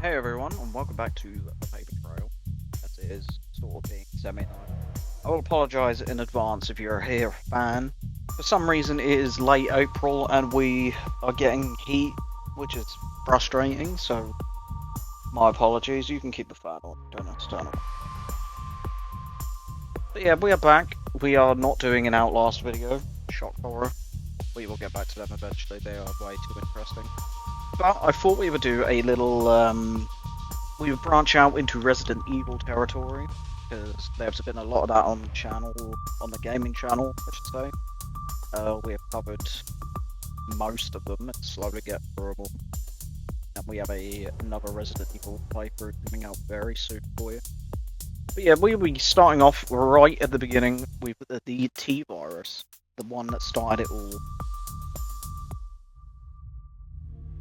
Hey everyone, and welcome back to the paper trail, as it is sort of being semi-night. I will apologise in advance if you're a fan. For some reason, it is late April and we are getting heat, which is frustrating. So, my apologies. You can keep the fan on. Don't have to turn it on. But yeah, we are back. We are not doing an Outlast video. Shock horror. We will get back to them eventually. They are way too interesting. But I thought we would do a little we would branch out into Resident Evil territory, because there's been a lot of that on the channel, on the gaming channel, I should say. We have covered most of them and slowly get through them. And we have another Resident Evil playthrough coming out very soon for you. But yeah, we'll be starting off right at the beginning with the T-Virus, the one that started it all.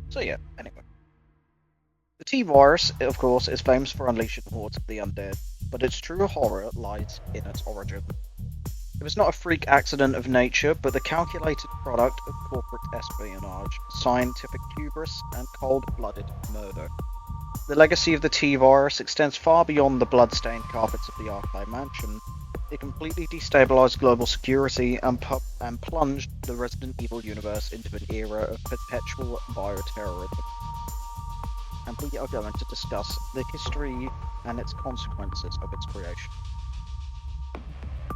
So yeah, anyway. The T-Virus, of course, is famous for unleashing hordes of the undead, but its true horror lies in its origin. It was not a freak accident of nature, but the calculated product of corporate espionage, scientific hubris, and cold-blooded murder. The legacy of the T-Virus extends far beyond the blood-stained carpets of the Arcade Mansion. It completely destabilized global security and plunged the Resident Evil universe into an era of perpetual bioterrorism. And we are going to discuss the history and its consequences of its creation.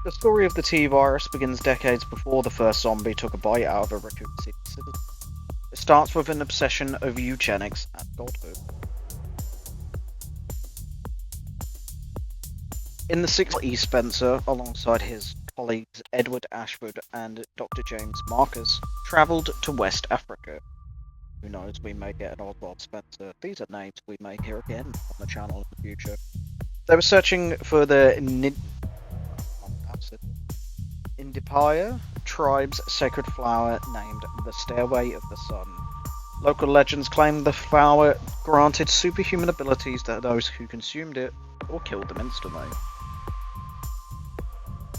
The story of the T-Virus begins decades before the first zombie took a bite out of a Raccoon City citizen. It starts with an obsession of eugenics and godhood. In the 60s, E. Spencer, alongside his colleagues Edward Ashford and Dr. James Marcus, travelled to West Africa. Who knows, we may get an Oswald Spencer. These are names we may hear again on the channel in the future. They were searching for the Indipaya tribe's sacred flower named the Stairway of the Sun. Local legends claim the flower granted superhuman abilities to those who consumed it or killed them instantly.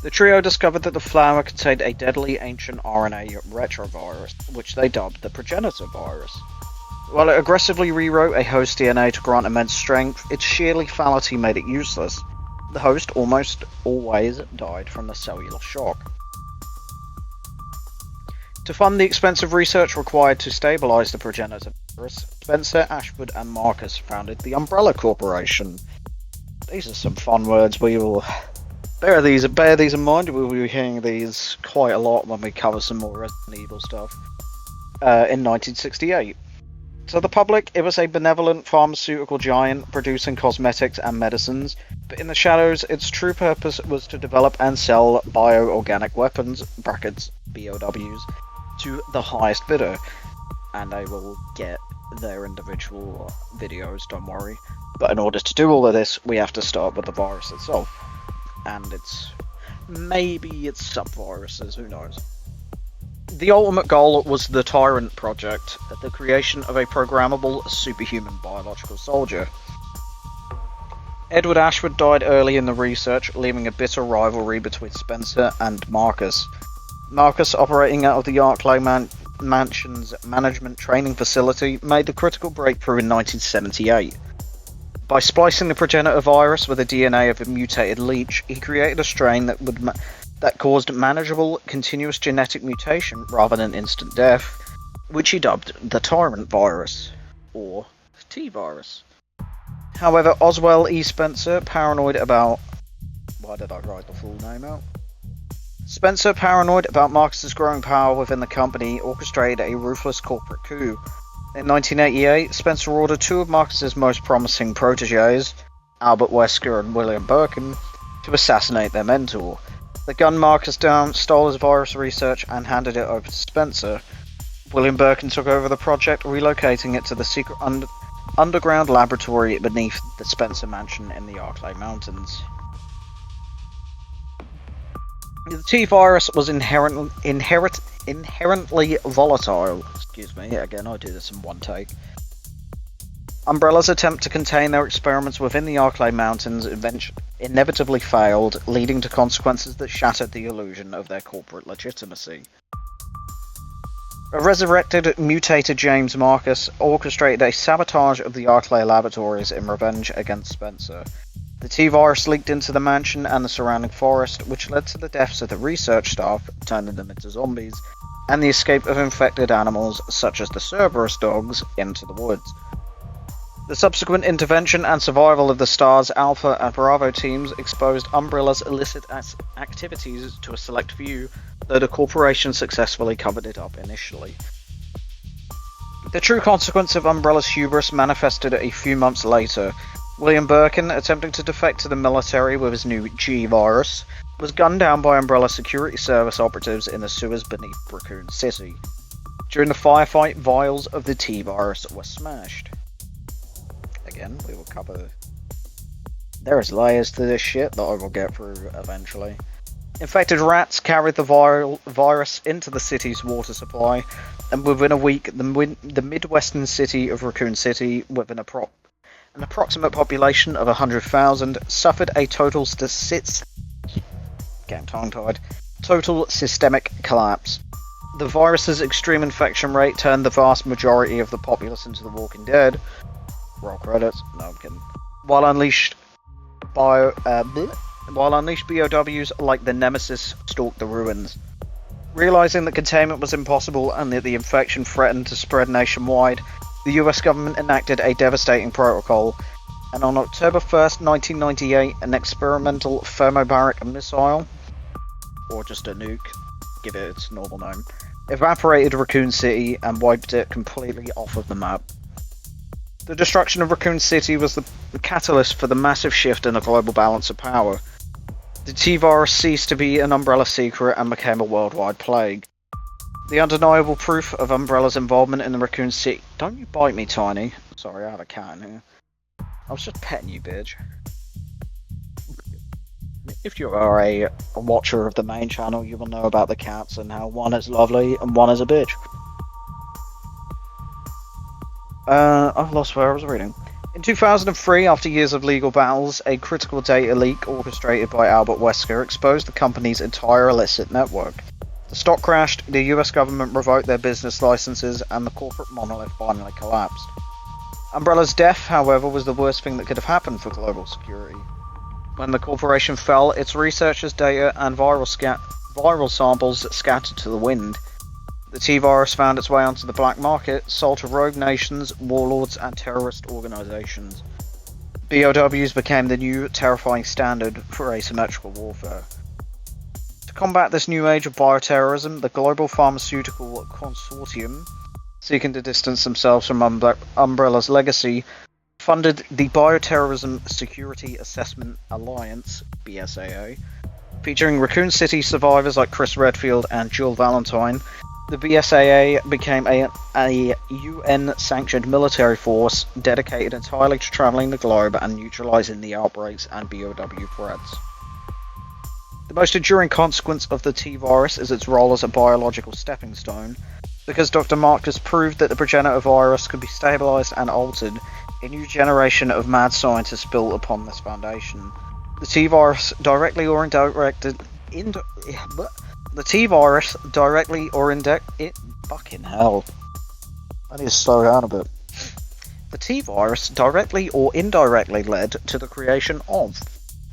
The trio discovered that the flower contained a deadly ancient RNA retrovirus, which they dubbed the progenitor virus. While it aggressively rewrote a host DNA to grant immense strength, its sheer lethality made it useless. The host almost always died from the cellular shock. To fund the expensive research required to stabilize the progenitor virus, Spencer, Ashford, and Marcus founded the Umbrella Corporation. These are some fun words. We will bear these in mind. We'll be hearing these quite a lot when we cover some more Resident Evil stuff. In 1968. To the public, it was a benevolent pharmaceutical giant producing cosmetics and medicines, but in the shadows, its true purpose was to develop and sell bioorganic weapons, brackets, BOWs, to the highest bidder. And I will get their individual videos, don't worry. But in order to do all of this, we have to start with the virus itself. And maybe it's sub-viruses, who knows. The ultimate goal was the Tyrant project, the creation of a programmable superhuman biological soldier. Edward Ashford died early in the research, leaving a bitter rivalry between Spencer and Marcus. Marcus, operating out of the Arcade Mansion's management training facility, made the critical breakthrough in 1978. By splicing the progenitor virus with the DNA of a mutated leech, he created a strain that caused manageable, continuous genetic mutation rather than instant death, which he dubbed the Tyrant virus, or T-Virus. However, Oswald E. Spencer, paranoid about... Why did I write the full name out? Spencer, paranoid about Marcus's growing power within the company, orchestrated a ruthless corporate coup. In 1988, Spencer ordered two of Marcus's most promising protégés, Albert Wesker and William Birkin, to assassinate their mentor. They gunned Marcus down, stole his virus research, and handed it over to Spencer. William Birkin took over the project, relocating it to the secret underground laboratory beneath the Spencer Mansion in the Arcade Mountains. The T-Virus was inherently volatile. Excuse me, again, I do this in one take. Umbrella's attempt to contain their experiments within the Arcade Mountains inevitably failed, leading to consequences that shattered the illusion of their corporate legitimacy. A resurrected, mutated James Marcus orchestrated a sabotage of the Arclay laboratories in revenge against Spencer. The T-virus leaked into the mansion and the surrounding forest, which led to the deaths of the research staff, turning them into zombies, and the escape of infected animals such as the Cerberus dogs into the woods. The subsequent intervention and survival of the STARS Alpha and Bravo teams exposed Umbrella's illicit activities to a select few, though the corporation successfully covered it up initially. The true consequence of Umbrella's hubris manifested a few months later. William Birkin, attempting to defect to the military with his new G-virus, was gunned down by Umbrella Security Service operatives in the sewers beneath Raccoon City. During the firefight, vials of the T-virus were smashed. Again, we will cover... There's layers to this shit that I will get through eventually. Infected rats carried the virus into the city's water supply, and within a week, the midwestern city of Raccoon City, with an approximate population of 100,000, suffered a total systemic collapse. The virus's extreme infection rate turned the vast majority of the populace into the Walking Dead. Roll credits. No, I'm kidding. While unleashed BOWs like the Nemesis stalked the ruins. Realizing that containment was impossible and that the infection threatened to spread nationwide, the US government enacted a devastating protocol, and on October 1st, 1998, an experimental thermobaric missile, or just a nuke, give it its normal name, evaporated Raccoon City and wiped it completely off of the map. The destruction of Raccoon City was the catalyst for the massive shift in the global balance of power. The T-virus ceased to be an Umbrella secret and became a worldwide plague. The undeniable proof of Umbrella's involvement in the Raccoon City... Don't you bite me, Tiny. Sorry, I have a cat in here. I was just petting you, bitch. If you are a watcher of the main channel, you will know about the cats and how one is lovely and one is a bitch. I've lost where I was reading. In 2003, after years of legal battles, a critical data leak orchestrated by Albert Wesker exposed the company's entire illicit network. The stock crashed, the US government revoked their business licenses, and the corporate monolith finally collapsed. Umbrella's death, however, was the worst thing that could have happened for global security. When the corporation fell, its researchers' data and viral samples scattered to the wind. The T-virus found its way onto the black market, sold to rogue nations, warlords, and terrorist organizations. BOWs became the new, terrifying standard for asymmetrical warfare. To combat this new age of bioterrorism, the Global Pharmaceutical Consortium, seeking to distance themselves from Umbrella's legacy, funded the Bioterrorism Security Assessment Alliance, BSAA, featuring Raccoon City survivors like Chris Redfield and Jill Valentine. The BSAA became a UN-sanctioned military force dedicated entirely to travelling the globe and neutralising the outbreaks and BOW threats. The most enduring consequence of the T-virus is its role as a biological stepping stone. Because Dr. Marcus proved that the progenitor virus could be stabilised and altered, a new generation of mad scientists built upon this foundation. The T-virus directly or indirectly fucking hell. I need to slow down a bit. The T-virus directly or indirectly led to the creation of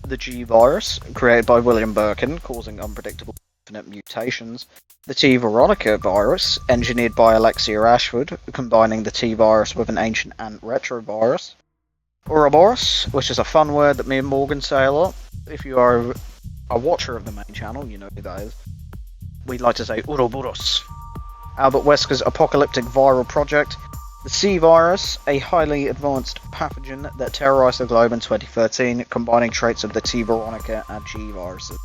the G-virus, created by William Birkin, causing unpredictable infinite mutations. The T-Veronica virus, engineered by Alexia Ashford, combining the T-virus with an ancient ant retrovirus. Ouroboros, which is a fun word that me and Morgan say a lot. If you are a watcher of the main channel, you know who that is. We'd like to say Ouroboros. Albert Wesker's apocalyptic viral project. The C-virus, a highly advanced pathogen that terrorized the globe in 2013, combining traits of the T-Veronica and G-viruses.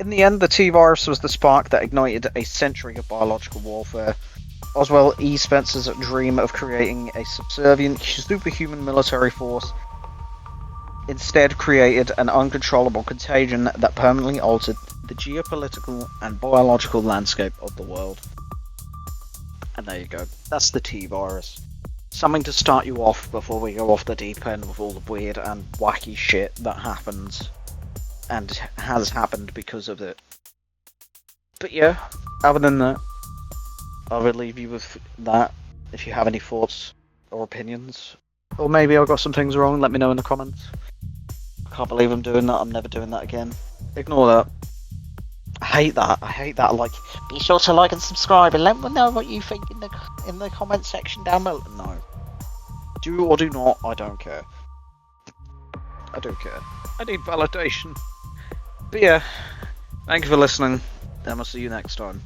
In the end, the T-virus was the spark that ignited a century of biological warfare. Oswald E. Spencer's dream of creating a subservient, superhuman military force instead created an uncontrollable contagion that permanently altered the geopolitical and biological landscape of the world. And there you go. That's the T-virus. Something to start you off before we go off the deep end with all the weird and wacky shit that happens. And has happened because of it. But yeah, other than that, I will leave you with that. If you have any thoughts or opinions, or maybe I got some things wrong, let me know in the comments. I can't believe I'm doing that. I'm never doing that again. Ignore that. I hate that. I hate that. Like, be sure to like and subscribe, and let me know what you think in the comment section down below. No, do or do not. I don't care. I don't care. I need validation. But yeah, thank you for listening, and I'll see you next time.